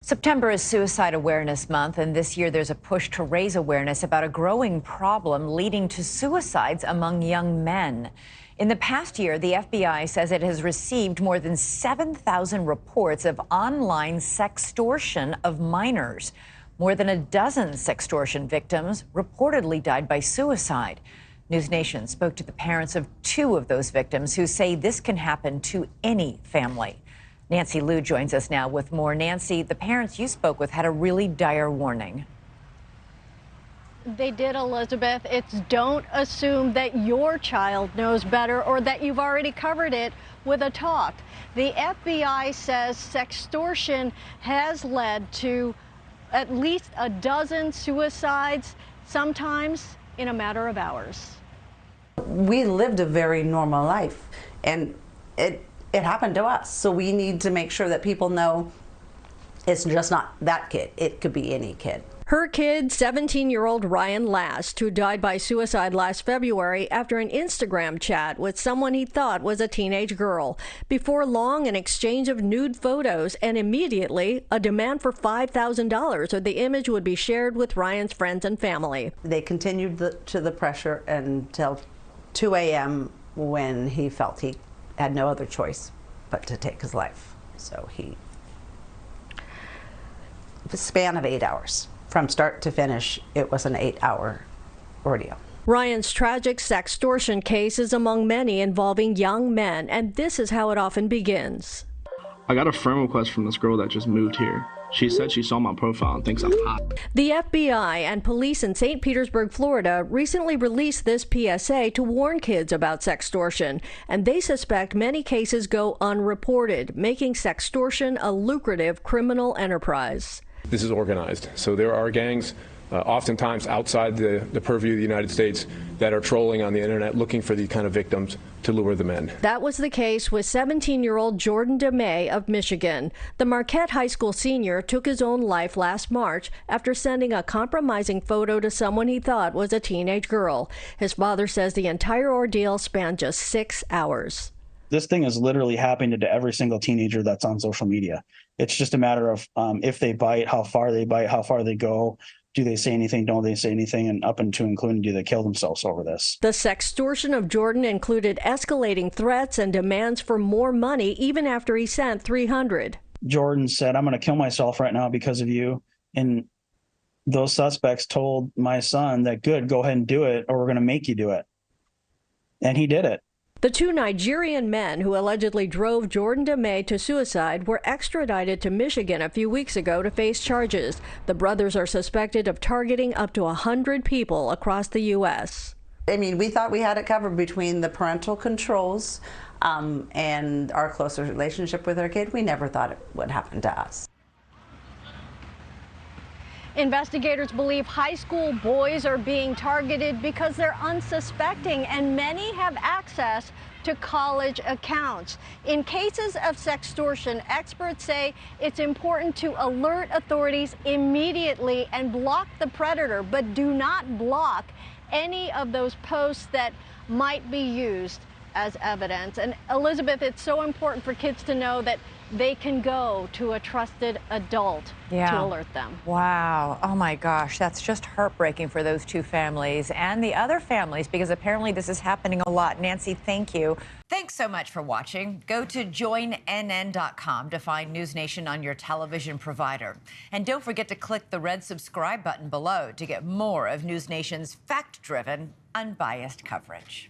September is Suicide Awareness Month, and this year there's a push to raise awareness about a growing problem leading to suicides among young men. In the past year, the FBI says it has received more than 7,000 reports of online sextortion of minors. More than a dozen sextortion victims reportedly died by suicide. NewsNation spoke to the parents of two of those victims who say this can happen to any family. Nancy Liu joins us now with more. Nancy, the parents you spoke with had a really dire warning. They did, Elizabeth. It's don't assume that your child knows better or that you've already covered it with a talk. The FBI says sextortion has led to at least a dozen suicides, sometimes in a matter of hours. We lived a very normal life, and it happened to us. So we need to make sure that people know it's just not that kid. It could be any kid. Her kid, 17-year-old Ryan Last, who died by suicide last February after an Instagram chat with someone he thought was a teenage girl. Before long, an exchange of nude photos and immediately a demand for $5,000 or the image would be shared with Ryan's friends and family. They continued to the pressure until 2 a.m. when he felt he had no other choice but to take his life. So the span of 8 hours. From start to finish, it was an 8-hour ordeal. Ryan's tragic sextortion case is among many involving young men, and this is how it often begins. I got a friend request from this girl that just moved here. She said she saw my profile and thinks I'm hot. The FBI and police in St. Petersburg, Florida, recently released this PSA to warn kids about sextortion, and they suspect many cases go unreported, making sextortion a lucrative criminal enterprise. This is organized, so there are gangs oftentimes outside the purview of the United States that are trolling on the internet looking for these kind of victims to lure them in. That was the case with 17-year-old Jordan DeMay of Michigan. The Marquette High School senior took his own life last March after sending a compromising photo to someone he thought was a teenage girl. His father says the entire ordeal spanned just 6 hours. This thing is literally happening to every single teenager that's on social media. It's just a matter of if they bite, how far they go. Do they say anything? Don't they say anything? And up into including, do they kill themselves over this? The sextortion of Jordan included escalating threats and demands for more money even after he sent $300. Jordan said, "I'm going to kill myself right now because of you." And those suspects told my son that, "Good, go ahead and do it, or we're going to make you do it." And he did it. The two Nigerian men who allegedly drove Jordan DeMay to suicide were extradited to Michigan a few weeks ago to face charges. The brothers are suspected of targeting up to 100 people across the U.S. I mean, we thought we had it covered between the parental controls and our closer relationship with our kid. We never thought it would happen to us. Investigators believe high school boys are being targeted because they're unsuspecting, and many have access to college accounts. In cases of sextortion, experts say it's important to alert authorities immediately and block the predator, but do not block any of those posts that might be used as evidence. And Elizabeth, it's so important for kids to know that they can go to a trusted adult to alert them. Wow. Oh my gosh, that's just heartbreaking for those two families and the other families, because apparently this is happening a lot. Nancy, thank you. Thanks so much for watching. Go to joinnn.com to find NewsNation on your television provider. And don't forget to click the red subscribe button below to get more of NewsNation's fact-driven, unbiased coverage.